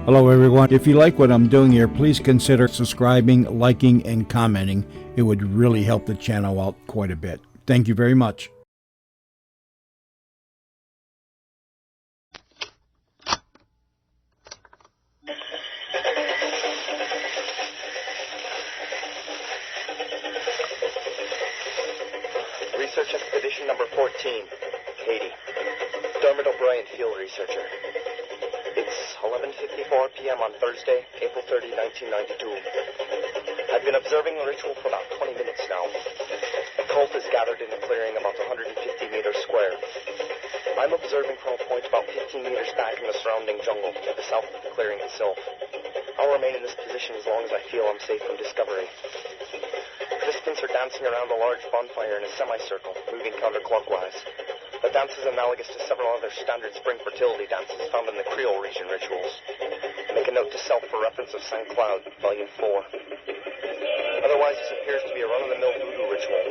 Hello everyone. If you like what I'm doing here, please consider subscribing, liking, and commenting. It would really help the channel out quite a bit. Thank you very much. Research Expedition number 14, Katie. Dermot O'Brien, field researcher. It's 11:54 p.m. on Thursday, April 30, 1992. I've been observing the ritual for about 20 minutes now. The cult is gathered in a clearing about 150 meters square. I'm observing from a point about 15 meters back in the surrounding jungle to the south of the clearing itself. I'll remain in this position as long as I feel I'm safe from discovery. Participants are dancing around a large bonfire in a semicircle, moving counterclockwise. The dance is analogous to several other standard spring fertility dances found in the Creole region rituals. Make a note to self for reference of St. Cloud, Volume 4. Otherwise, this appears to be a run-of-the-mill voodoo ritual.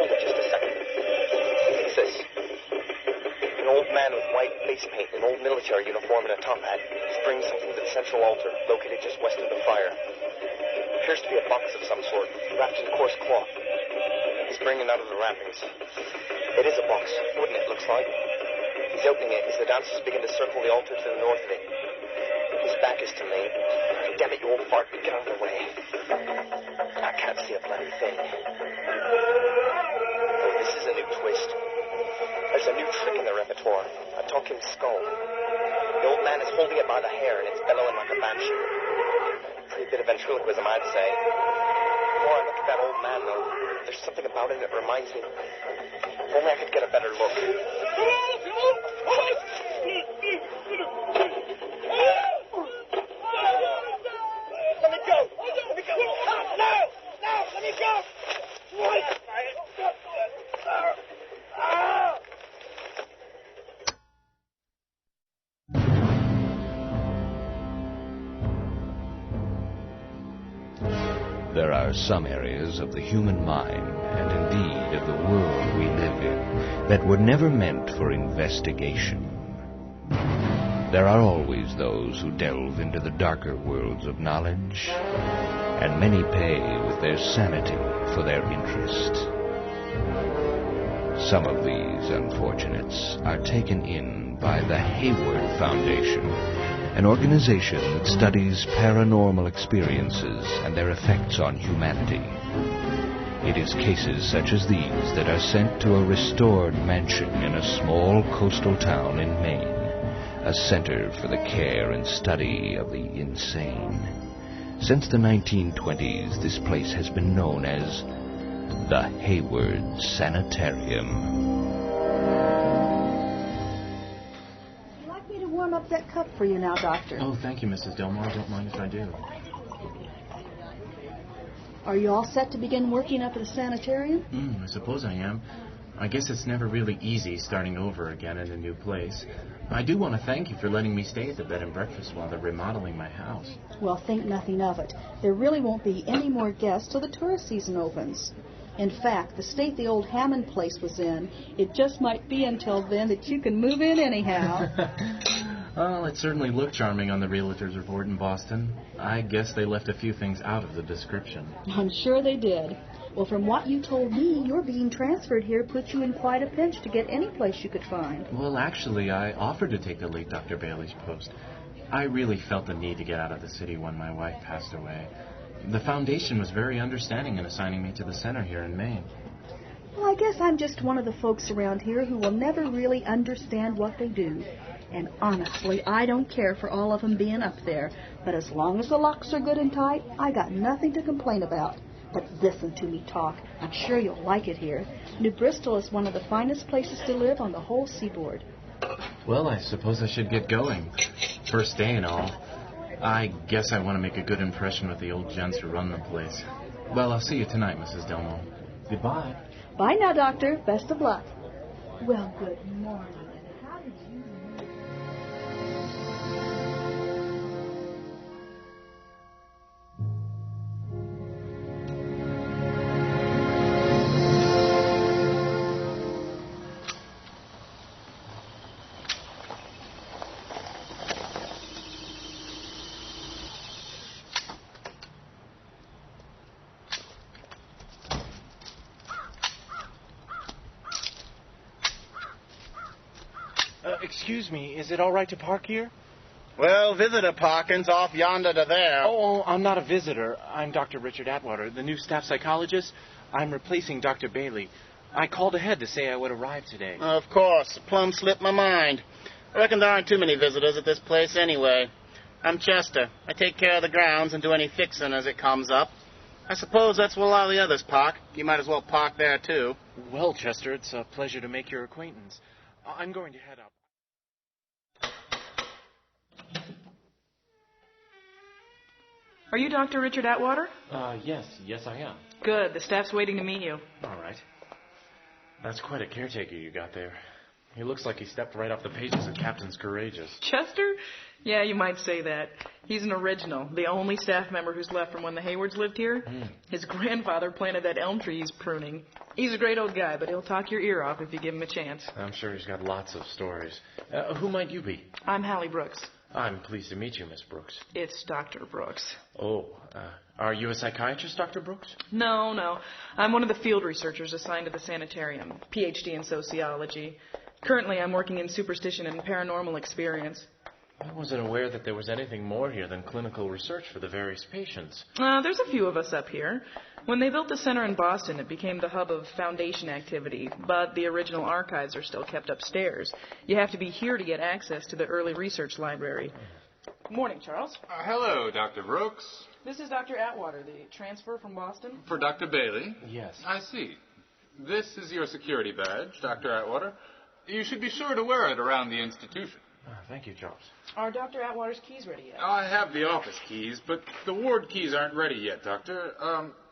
Hold it just a second. What's this? An old man with white face paint, an old military uniform, and a top hat is bringing something to the central altar, located just west of the fire. It appears to be a box of some sort, wrapped in coarse cloth. He's bringing it out of the wrappings. It is a box, wooden it looks like. He's opening it as the dancers begin to circle the altar to the north of it. His back is to me. Damn it, you old fart, get out of the way. I can't see a bloody thing. Oh, this is a new twist. There's a new trick in the repertoire, a talking skull. The old man is holding it by the hair and it's bellowing like a banshee. Pretty bit of ventriloquism, I'd say. The more I look at that old man, though, there's something about him that reminds me. If only I could get a better look. Let me go! Let me go! No! No! Let me go! There are some areas of the human mind, and indeed of the world we live in, that were never meant for investigation. There are always those who delve into the darker worlds of knowledge, and many pay with their sanity for their interest. Some of these unfortunates are taken in by the Hayward Foundation, an organization that studies paranormal experiences and their effects on humanity. It is cases such as these that are sent to a restored mansion in a small coastal town in Maine, a center for the care and study of the insane. Since the 1920s, this place has been known as the Hayward Sanitarium. Warm up that cup for you now, Doctor. Oh, thank you, Mrs. Delmore. I don't mind if I do. Are you all set to begin working up at the sanitarium? I suppose I am. I guess it's never really easy starting over again in a new place. I do want to thank you for letting me stay at the bed and breakfast while they're remodeling my house. Well, think nothing of it. There really won't be any more guests till the tourist season opens. In fact, the state the old Hammond place was in, it just might be until then that you can move in anyhow. Well, it certainly looked charming on the realtor's report in Boston. I guess they left a few things out of the description. I'm sure they did. Well, from what you told me, your being transferred here put you in quite a pinch to get any place you could find. Well, actually, I offered to take the late Dr. Bailey's post. I really felt the need to get out of the city when my wife passed away. The foundation was very understanding in assigning me to the center here in Maine. Well, I guess I'm just one of the folks around here who will never really understand what they do. And honestly, I don't care for all of them being up there. But as long as the locks are good and tight, I got nothing to complain about. But listen to me talk. I'm sure you'll like it here. New Bristol is one of the finest places to live on the whole seaboard. Well, I suppose I should get going. First day and all. I guess I want to make a good impression with the old gents who run the place. Well, I'll see you tonight, Mrs. Delmore. Goodbye. Bye now, Doctor. Best of luck. Well, good morning. How did you... Excuse me, is it all right to park here? Well, visitor parking's off yonder to there. Oh, I'm not a visitor. I'm Dr. Richard Atwater, the new staff psychologist. I'm replacing Dr. Bailey. I called ahead to say I would arrive today. Of course. Plumb slipped my mind. I reckon there aren't too many visitors at this place anyway. I'm Chester. I take care of the grounds and do any fixing as it comes up. I suppose that's where a lot of the others park. You might as well park there, too. Well, Chester, it's a pleasure to make your acquaintance. I'm going to head up. Are you Dr. Richard Atwater? Yes, I am. Good. The staff's waiting to meet you. All right. That's quite a caretaker you got there. He looks like he stepped right off the pages of Captain's Courageous. Chester? Yeah, you might say that. He's an original, the only staff member who's left from when the Haywards lived here. His grandfather planted that elm tree he's pruning. He's a great old guy, but he'll talk your ear off if you give him a chance. I'm sure he's got lots of stories. Who might you be? I'm Hallie Brooks. I'm pleased to meet you, Miss Brooks. It's Dr. Brooks. Oh, are you a psychiatrist, Dr. Brooks? No. I'm one of the field researchers assigned to the Sanitarium, PhD in sociology. Currently, I'm working in superstition and paranormal experience. I wasn't aware that there was anything more here than clinical research for the various patients. There's a few of us up here. When they built the center in Boston, it became the hub of foundation activity, but the original archives are still kept upstairs. You have to be here to get access to the early research library. Morning, Charles. Hello, Dr. Brooks. This is Dr. Atwater, the transfer from Boston. For Dr. Bailey? Yes. I see. This is your security badge, Dr. Atwater. You should be sure to wear it around the institution. Thank you, Charles. Are Dr. Atwater's keys ready yet? I have the office keys, but the ward keys aren't ready yet, Doctor.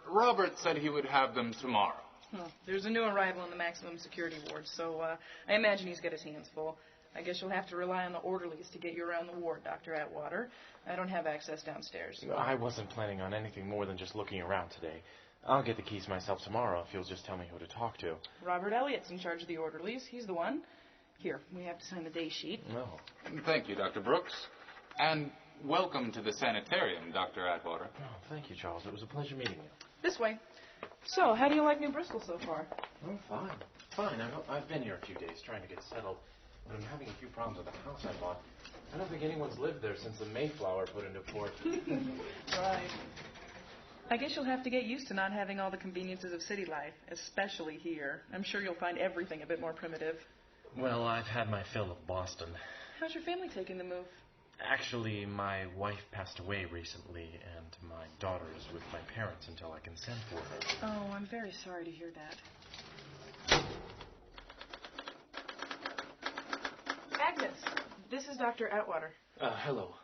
Robert said he would have them tomorrow. Well, there's a new arrival in the maximum security ward, so I imagine he's got his hands full. I guess you'll have to rely on the orderlies to get you around the ward, Dr. Atwater. I don't have access downstairs. I wasn't planning on anything more than just looking around today. I'll get the keys myself tomorrow if you'll just tell me who to talk to. Robert Elliott's in charge of the orderlies. He's the one. Here, we have to sign the day sheet. No. Thank you, Dr. Brooks. And welcome to the Sanitarium, Dr. Atwater. Oh, thank you, Charles. It was a pleasure meeting you. This way. So, how do you like New Bristol so far? Oh, fine. I've been here a few days trying to get settled, but I'm having a few problems with the house I bought. I don't think anyone's lived there since the Mayflower put into port. Right. I guess you'll have to get used to not having all the conveniences of city life, especially here. I'm sure you'll find everything a bit more primitive. Well, I've had my fill of Boston. How's your family taking the move? Actually, my wife passed away recently, and my daughter is with my parents until I can send for her. Oh, I'm very sorry to hear that. Agnes, this is Dr. Atwater. Hello.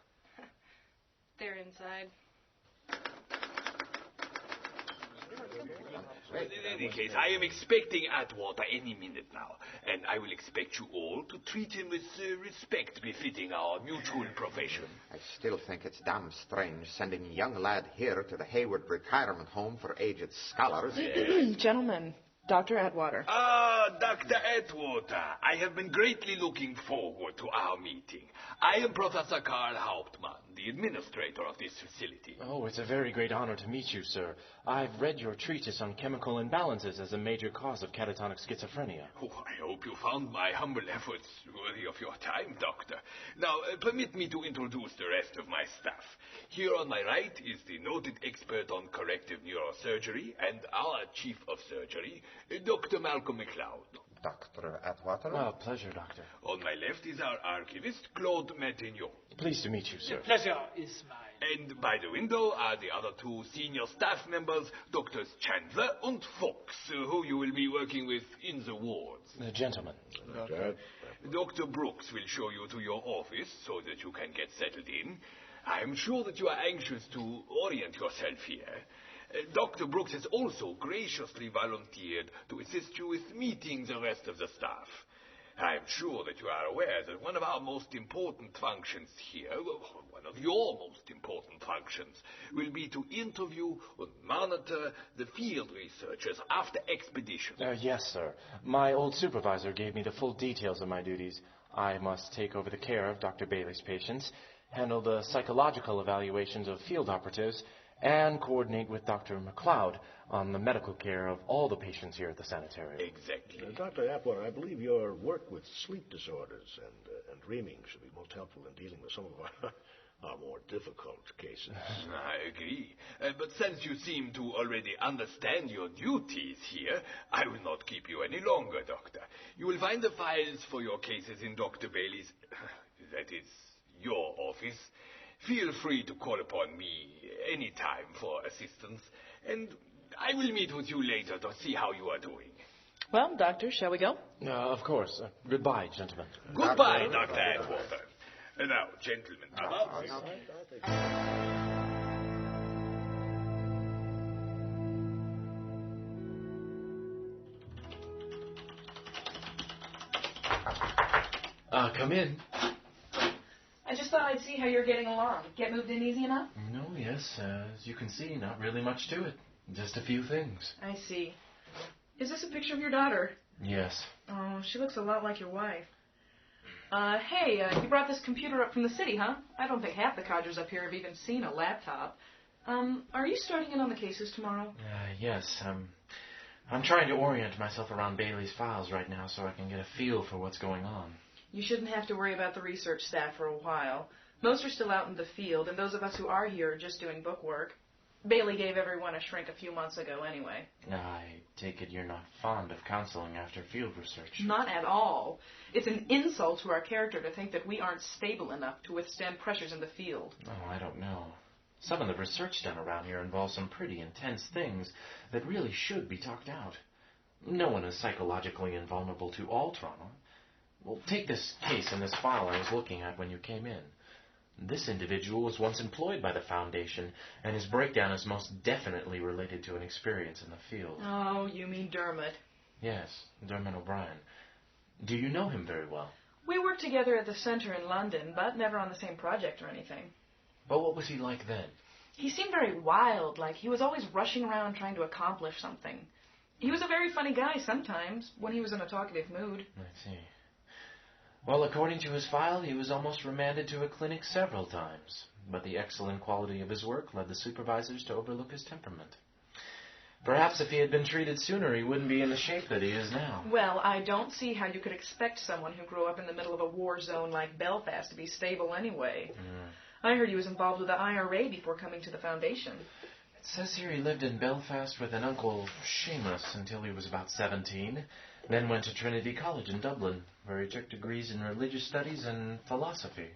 They're inside. In any case, I am expecting Atwater any minute now, and I will expect you all to treat him with respect befitting our mutual profession. I still think it's damn strange sending a young lad here to the Hayward retirement home for aged scholars. Gentlemen, Dr. Atwater. Ah, Dr. Atwater, I have been greatly looking forward to our meeting. I am Professor Karl Hauptmann, the administrator of this facility. Oh, it's a very great honor to meet you, sir. I've read your treatise on chemical imbalances as a major cause of catatonic schizophrenia. Oh, I hope you found my humble efforts worthy of your time, Doctor. Now, permit me to introduce the rest of my staff. Here on my right is the noted expert on corrective neurosurgery and our chief of surgery, Dr. Malcolm McLeod. Dr. Atwater? Oh, pleasure, Doctor. On my left is our archivist, Claude Matignon. Pleased to meet you, sir. The pleasure is mine. And by the window are the other two senior staff members, Drs. Chandler and Fox, who you will be working with in the wards. Gentlemen. Dr. Brooks will show you to your office so that you can get settled in. I am sure that you are anxious to orient yourself here. Dr. Brooks has also graciously volunteered to assist you with meeting the rest of the staff. I am sure that you are aware that one of our most important functions here, one of your most important functions, will be to interview and monitor the field researchers after expeditions. Yes, sir. My old supervisor gave me the full details of my duties. I must take over the care of Dr. Bailey's patients, handle the psychological evaluations of field operatives, and coordinate with Dr. McLeod on the medical care of all the patients here at the sanitarium. Exactly. Dr. Atwater, I believe your work with sleep disorders and dreaming should be most helpful in dealing with some of our more difficult cases. I agree. But since you seem to already understand your duties here, I will not keep you any longer, Doctor. You will find the files for your cases in Dr. Bailey's, that is, your office. Feel free to call upon me any time for assistance, and I will meet with you later to see how you are doing. Well, Doctor, shall we go? Of course. Goodbye, gentlemen. Goodbye, Dr. Atwater. Now, gentlemen, about this. Come in. I just thought I'd see how you're getting along. Get moved in easy enough? No, yes. As you can see, not really much to it. Just a few things. I see. Is this a picture of your daughter? Yes. Oh, she looks a lot like your wife. Hey, you brought this computer up from the city, huh? I don't think half the codgers up here have even seen a laptop. Are you starting in on the cases tomorrow? Yes. I'm trying to orient myself around Bailey's files right now so I can get a feel for what's going on. You shouldn't have to worry about the research staff for a while. Most are still out in the field, and those of us who are here are just doing book work. Bailey gave everyone a shrink a few months ago anyway. I take it you're not fond of counseling after field research. Not at all. It's an insult to our character to think that we aren't stable enough to withstand pressures in the field. Oh, I don't know. Some of the research done around here involves some pretty intense things that really should be talked out. No one is psychologically invulnerable to all trauma. Well, take this case in this file I was looking at when you came in. This individual was once employed by the Foundation, and his breakdown is most definitely related to an experience in the field. Oh, you mean Dermot. Yes, Dermot O'Brien. Do you know him very well? We worked together at the center in London, but never on the same project or anything. But what was he like then? He seemed very wild, like he was always rushing around trying to accomplish something. He was a very funny guy sometimes, when he was in a talkative mood. I see. Well, according to his file, he was almost remanded to a clinic several times, but the excellent quality of his work led the supervisors to overlook his temperament. Perhaps if he had been treated sooner, he wouldn't be in the shape that he is now. Well, I don't see how you could expect someone who grew up in the middle of a war zone like Belfast to be stable anyway. I heard he was involved with the IRA before coming to the Foundation. It says here he lived in Belfast with an uncle, Seamus, until he was about 17, then went to Trinity College in Dublin, where he took degrees in religious studies and philosophy.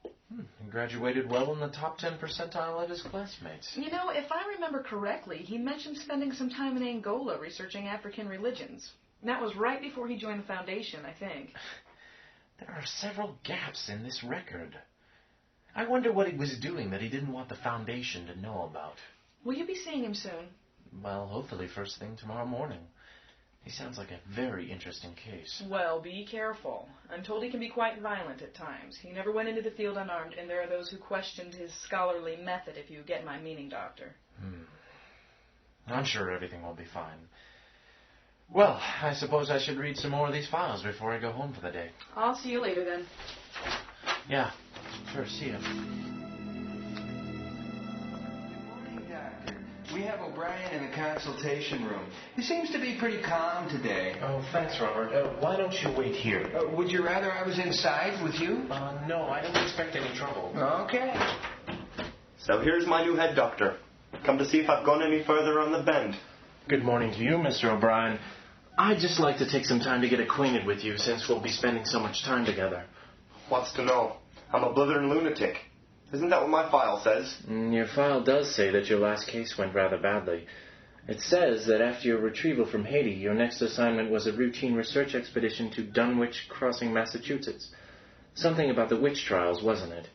He graduated well in the top 10 percentile of his classmates. You know, if I remember correctly, he mentioned spending some time in Angola researching African religions. And that was right before he joined the Foundation, I think. There are several gaps in this record. I wonder what he was doing that he didn't want the Foundation to know about. Will you be seeing him soon? Well, hopefully first thing tomorrow morning. He sounds like a very interesting case. Well, be careful. I'm told he can be quite violent at times. He never went into the field unarmed, and there are those who questioned his scholarly method, if you get my meaning, Doctor. I'm sure everything will be fine. Well, I suppose I should read some more of these files before I go home for the day. I'll see you later, then. Yeah, sure, see you. We have O'Brien in the consultation room. He seems to be pretty calm today. Oh, thanks, Robert. Why don't you wait here? Would you rather I was inside with you? No, I don't expect any trouble. Okay. So here's my new head doctor. Come to see if I've gone any further on the bend. Good morning to you, Mr. O'Brien. I'd just like to take some time to get acquainted with you since we'll be spending so much time together. What's to know? I'm a blithering lunatic. Isn't that what my file says? Your file does say that your last case went rather badly. It says that after your retrieval from Haiti, your next assignment was a routine research expedition to Dunwich Crossing, Massachusetts. Something about the witch trials, wasn't it?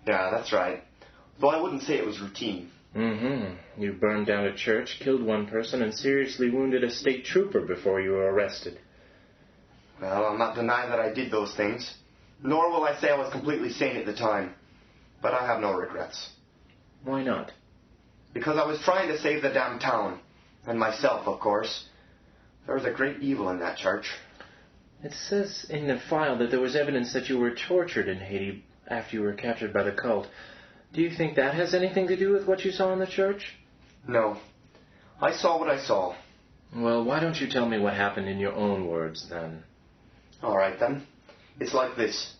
Yeah, that's right. Though I wouldn't say it was routine. You burned down a church, killed one person, and seriously wounded a state trooper before you were arrested. Well, I'll not deny that I did those things. Nor will I say I was completely sane at the time. But I have no regrets. Why not? Because I was trying to save the damn town. And myself, of course. There was a great evil in that church. It says in the file that there was evidence that you were tortured in Haiti after you were captured by the cult. Do you think that has anything to do with what you saw in the church? No. I saw what I saw. Well, why don't you tell me what happened in your own words, then? All right, then. It's like this.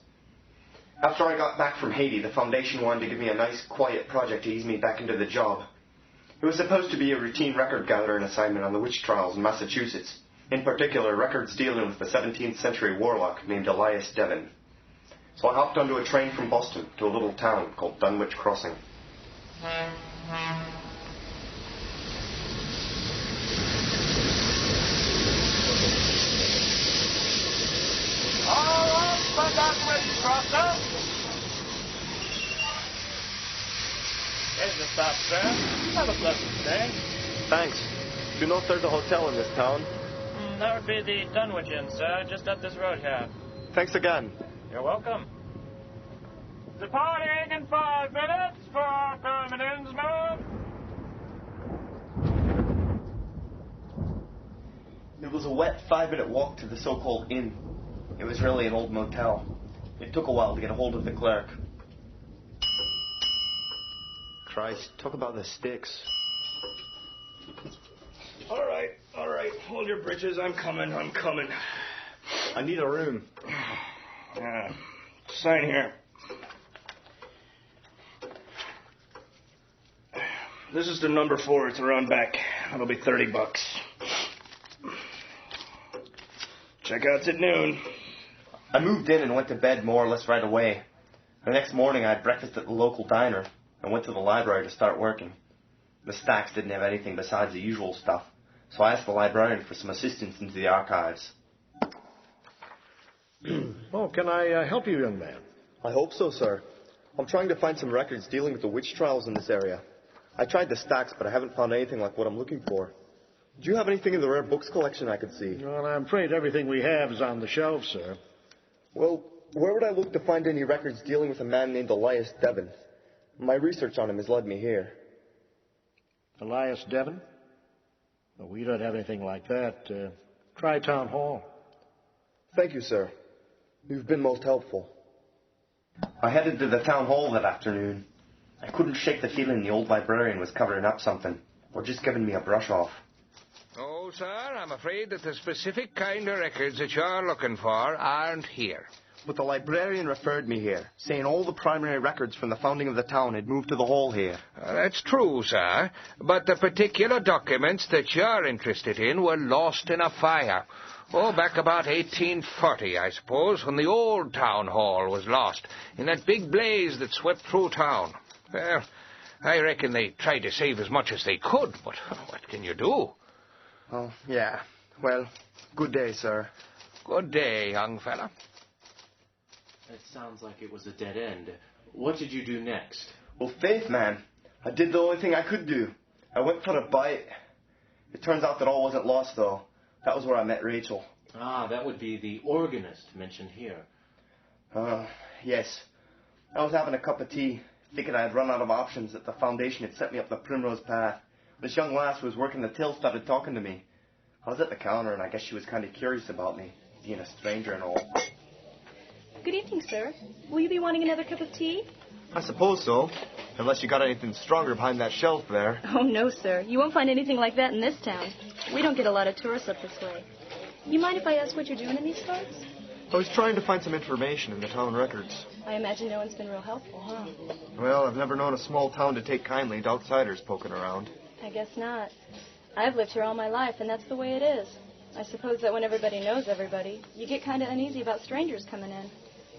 After I got back from Haiti, the Foundation wanted to give me a nice, quiet project to ease me back into the job. It was supposed to be a routine record-gathering assignment on the witch trials in Massachusetts. In particular, records dealing with the 17th century warlock named Elias Devon. So I hopped onto a train from Boston to a little town called Dunwich Crossing. All right, for Dunwich Crossing. Here's the stop, sir. Have a pleasant stay. Thanks. Do you know if there's a hotel in this town? That would be the Dunwich Inn, sir, just up this road here. Thanks again. You're welcome. Departing in 5 minutes for Thurman Innsmouth. It was a wet 5-minute walk to the so-called inn. It was really an old motel. It took a while to get a hold of the clerk. Christ, talk about the sticks. All right. Hold your britches. I'm coming. I need a room. Sign here. This is the number 4. It's around back. That'll be $30. Checkout's at noon. I moved in and went to bed more or less right away. The next morning I had breakfast at the local diner and went to the library to start working. The stacks didn't have anything besides the usual stuff, so I asked the librarian for some assistance into the archives. Oh, can I help you, young man? I hope so, sir. I'm trying to find some records dealing with the witch trials in this area. I tried the stacks, but I haven't found anything like what I'm looking for. Do you have anything in the rare books collection I could see? Well, I'm afraid everything we have is on the shelf, sir. Well, where would I look to find any records dealing with a man named Elias Devon? My research on him has led me here. Elias Devon? Well, we don't have anything like that. Try Town Hall. Thank you, sir. You've been most helpful. I headed to the town hall that afternoon. I couldn't shake the feeling the old librarian was covering up something, or just giving me a brush off. Oh, sir, I'm afraid that the specific kind of records that you're looking for aren't here. But the librarian referred me here, saying all the primary records from the founding of the town had moved to the hall here. That's true, sir, but the particular documents that you're interested in were lost in a fire. Oh, back about 1840, I suppose, when the old town hall was lost, in that big blaze that swept through town. Well, I reckon they tried to save as much as they could, but what can you do? Oh, yeah. Well, good day, sir. Good day, young fella. It sounds like it was a dead end. What did you do next? Well, faith, man. I did the only thing I could do. I went for a bite. It turns out that all wasn't lost, though. That was where I met Rachel. Ah, that would be the organist mentioned here. Yes. I was having a cup of tea, thinking I had run out of options, that the Foundation had set me up the primrose path. This young lass who was working the till started talking to me. I was at the counter, and I guess she was kind of curious about me, being a stranger and all. Good evening, sir. Will you be wanting another cup of tea? I suppose so, unless you got anything stronger behind that shelf there. Oh, no, sir. You won't find anything like that in this town. We don't get a lot of tourists up this way. You mind if I ask what you're doing in these parts? I was trying to find some information in the town records. I imagine no one's been real helpful, huh? Well, I've never known a small town to take kindly to outsiders poking around. I guess not. I've lived here all my life, and that's the way it is. I suppose that when everybody knows everybody, you get kind of uneasy about strangers coming in.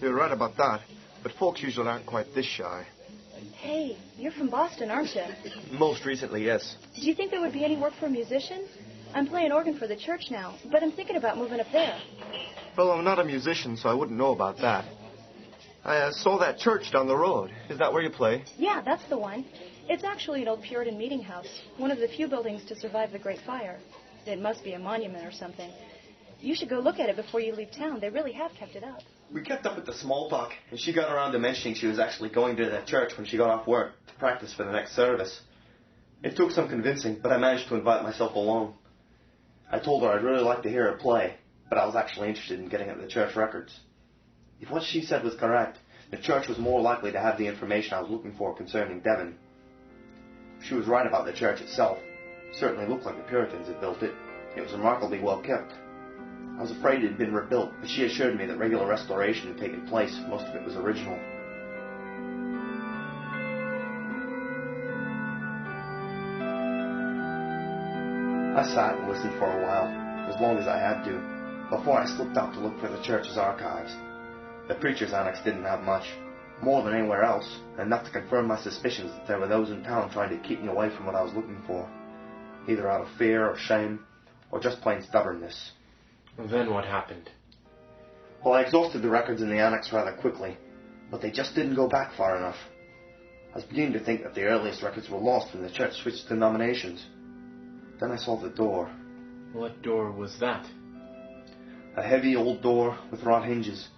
You're right about that, but folks usually aren't quite this shy. Hey, you're from Boston, aren't you? Most recently, yes. Do you think there would be any work for a musician? I'm playing organ for the church now, but I'm thinking about moving up there. Well, I'm not a musician, so I wouldn't know about that. I saw that church down the road. Is that where you play? Yeah, that's the one. It's actually an old Puritan meeting house, one of the few buildings to survive the Great Fire. It must be a monument or something. You should go look at it before you leave town. They really have kept it up. We kept up with the small talk, and she got around to mentioning she was actually going to that church when she got off work to practice for the next service. It took some convincing, but I managed to invite myself along. I told her I'd really like to hear her play, but I was actually interested in getting at the church records. If what she said was correct, The church was more likely to have the information I was looking for concerning Devon. She was right about the church itself. It certainly looked like the Puritans had built it. It was remarkably well kept. I was afraid it had been rebuilt, but she assured me that regular restoration had taken place. Most of it was original. I sat and listened for a while, as long as I had to, before I slipped out to look for the church's archives. The preacher's annex didn't have much, more than anywhere else, enough to confirm my suspicions that there were those in town trying to keep me away from what I was looking for, either out of fear or shame, or just plain stubbornness. Then what happened? Well, I exhausted the records in the annex rather quickly, but they just didn't go back far enough. I was beginning to think that the earliest records were lost when the church switched denominations. Then I saw the door. What door was that? A heavy old door with wrought hinges.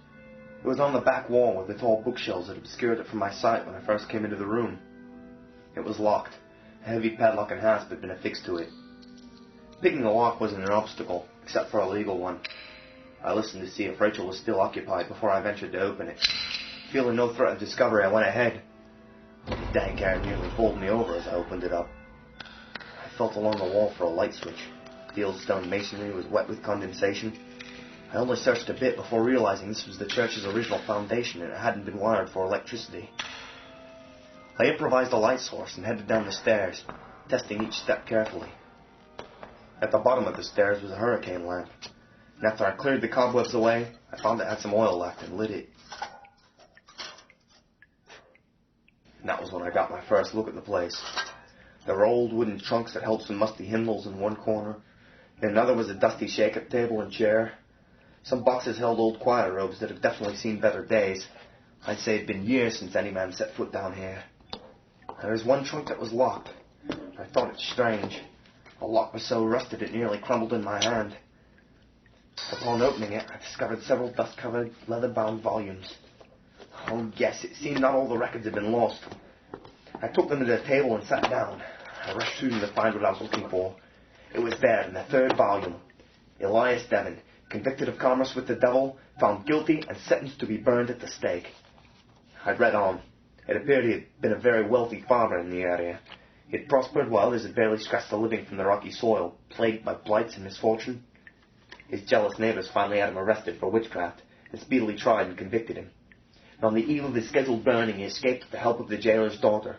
It was on the back wall with the tall bookshelves that obscured it from my sight when I first came into the room. It was locked. A heavy padlock and hasp had been affixed to it. Picking the lock wasn't an obstacle, except for a legal one. I listened to see if Rachel was still occupied before I ventured to open it. Feeling no threat of discovery, I went ahead. The dank air nearly bowled me over as I opened it up. I felt along the wall for a light switch. The old stone masonry was wet with condensation. I only searched a bit before realizing this was the church's original foundation and it hadn't been wired for electricity. I improvised a light source and headed down the stairs, testing each step carefully. At the bottom of the stairs was a hurricane lamp, and after I cleared the cobwebs away, I found it had some oil left and lit it. And that was when I got my first look at the place. There were old wooden trunks that held some musty hymnals in one corner. In another was a dusty shake-up table and chair. Some boxes held old choir robes that had definitely seen better days. I'd say it'd been years since any man set foot down here. There was one trunk that was locked. I thought it strange. The lock was so rusted it nearly crumbled in my hand. Upon opening it, I discovered several dust-covered, leather-bound volumes. Oh yes, it seemed not all the records had been lost. I took them to the table and sat down. I rushed through them to find what I was looking for. It was there in the third volume. Elias Devon, convicted of commerce with the devil, found guilty and sentenced to be burned at the stake. I'd read on. It appeared he had been a very wealthy farmer in the area. He had prospered well as had barely scratched a living from the rocky soil, plagued by blights and misfortune. His jealous neighbors finally had him arrested for witchcraft and speedily tried and convicted him. And on the eve of his scheduled burning, he escaped with the help of the jailer's daughter.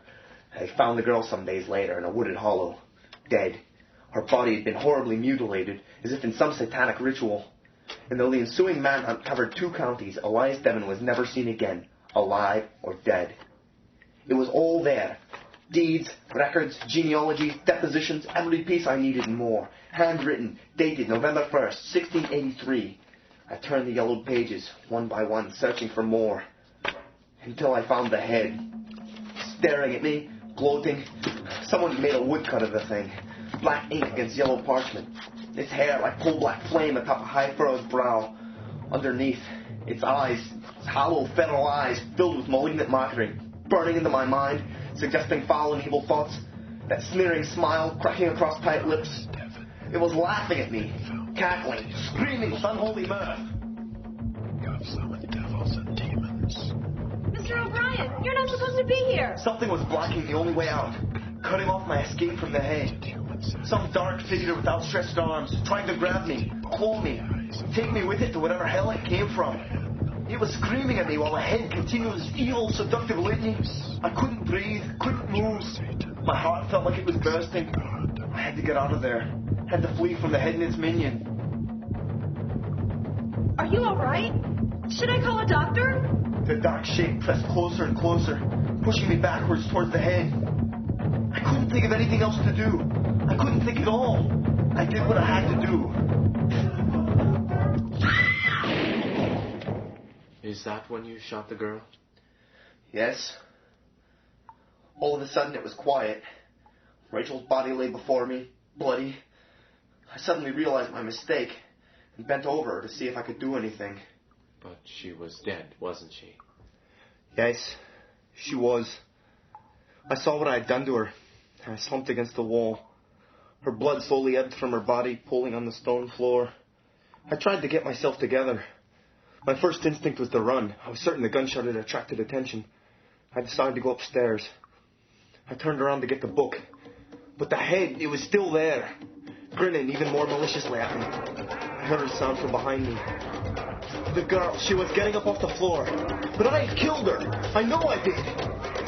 They found the girl some days later in a wooded hollow, dead. Her body had been horribly mutilated, as if in some satanic ritual. And though the ensuing manhunt covered 2 counties, Elias Devon was never seen again, alive or dead. It was all there. Deeds, records, genealogies, depositions, every piece I needed and more. Handwritten, dated November 1st, 1683. I turned the yellowed pages, one by one, searching for more. Until I found the head. Staring at me, gloating. Someone had made a woodcut of the thing. Black ink against yellow parchment. Its hair like coal-black flame atop a high-furrowed brow. Underneath, its eyes, its hollow, feral eyes, filled with malignant mockery, burning into my mind, suggesting foul and evil thoughts. That sneering smile cracking across tight lips. It was laughing at me, cackling, screaming with unholy mirth. You have summoned devils and demons. Mr. O'Brien, you're not supposed to be here. Something was blocking the only way out, cutting off my escape from the hay. Some dark figure with outstretched arms, trying to grab me, claw me, take me with it to whatever hell it came from. It was screaming at me while the head continued its evil, seductive litany. I couldn't breathe, couldn't move. My heart felt like it was bursting. I had to get out of there. Had to flee from the head and its minion. Are you all right? Should I call a doctor? The dark shape pressed closer and closer, pushing me backwards towards the head. I couldn't think of anything else to do. I couldn't think at all. I did what I had to do. Is that when you shot the girl? Yes. All of a sudden it was quiet. Rachel's body lay before me, bloody. I suddenly realized my mistake and bent over her to see if I could do anything. But she was dead, wasn't she? Yes, she was. I saw what I had done to her, and I slumped against the wall. Her blood slowly ebbed from her body, pooling on the stone floor. I tried to get myself together. My first instinct was to run. I was certain the gunshot had attracted attention. I decided to go upstairs. I turned around to get the book. But the head, it was still there, grinning even more maliciously at me. I heard a sound from behind me. The girl, she was getting up off the floor. But I had killed her. I know I did.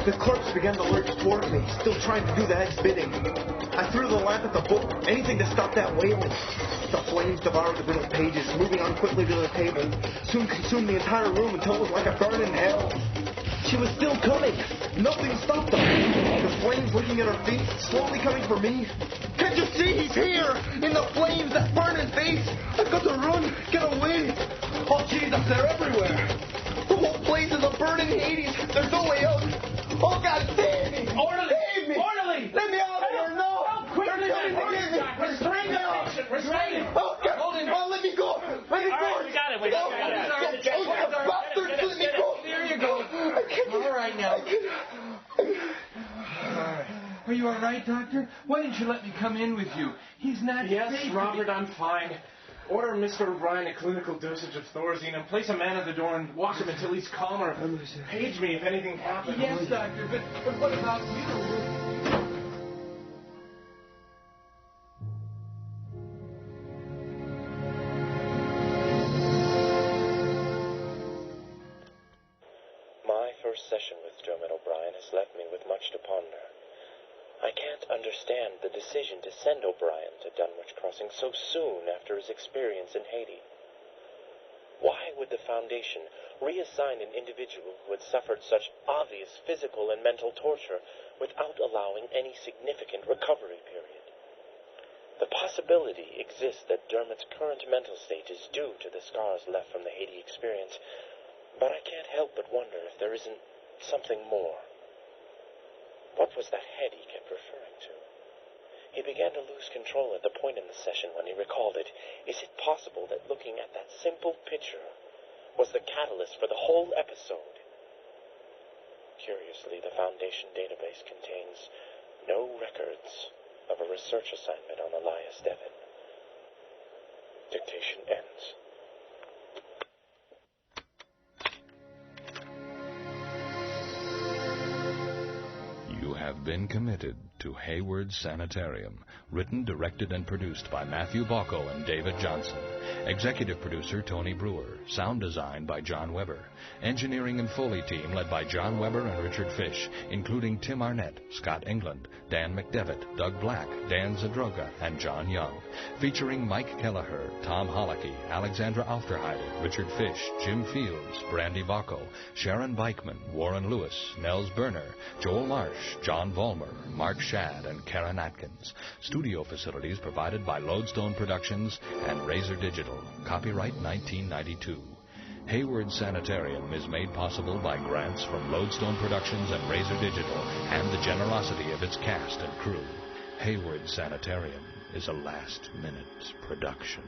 The corpse began to lurch toward me, still trying to do the head's bidding. I threw the lamp at the book, anything to stop that wailing. The flames devoured the riddled pages, moving on quickly to the table, soon consumed the entire room until it was like a burn in hell. She was still coming. Nothing stopped her. The flames licking at her feet, slowly coming for me. Can't you see he's here? In the flames, that burning face. I've got to run, get away. Oh, Jesus, they're everywhere. The whole place is a burning Hades. There's no way out. Oh, God, save me. Orderly! Save me. Orderly! Let me out of here. No. Quick! They're coming to get me. Restrain the patient. Restrain him. Oh, God. Hold him. Oh, let me go. Let me go. All right, we got it. We got it. Oh, bastards, let me go. There you go. All right, now. All right. Are you all right, Doctor? Why didn't you let me come in with you? He's not Yes, safe. Robert, I'm fine. Order Mr. O'Brien a clinical dosage of Thorazine and place a man at the door and watch him until he's calmer. Page me if anything happens. Yes, Doctor, but what about you? My first session with Dermot O'Brien has left me with much to ponder. I can't understand the decision to send O'Brien to Dunwich Crossing so soon after his experience in Haiti. Why would the Foundation reassign an individual who had suffered such obvious physical and mental torture without allowing any significant recovery period? The possibility exists that Dermot's current mental state is due to the scars left from the Haiti experience, but I can't help but wonder if there isn't something more. What was that head he kept referring to? He began to lose control at the point in the session when he recalled it. Is it possible that looking at that simple picture was the catalyst for the whole episode? Curiously, the Foundation database contains no records of a research assignment on Elias Devon. Dictation ends. You have been committed to Hayward Sanitarium, written, directed, and produced by Matthew Bocco and David Johnson. Executive producer Tony Brewer. Sound design by John Weber. Engineering and Foley team led by John Weber and Richard Fish, including Tim Arnett, Scott England, Dan McDevitt, Doug Black, Dan Zadroga, and John Young. Featuring Mike Kelleher, Tom Holicky, Alexandra Aufderheide, Richard Fish, Jim Fields, Brandy Bocco, Sharon Beichman, Warren Lewis, Nels Berner, Joel Marsh, John Vollmer, Mark Shad, and Karen Atkins. Studio facilities provided by Lodestone Productions and Razor Digital. Copyright 1992. Hayward Sanitarium is made possible by grants from Lodestone Productions and Razor Digital and the generosity of its cast and crew. Hayward Sanitarium is a last-minute production.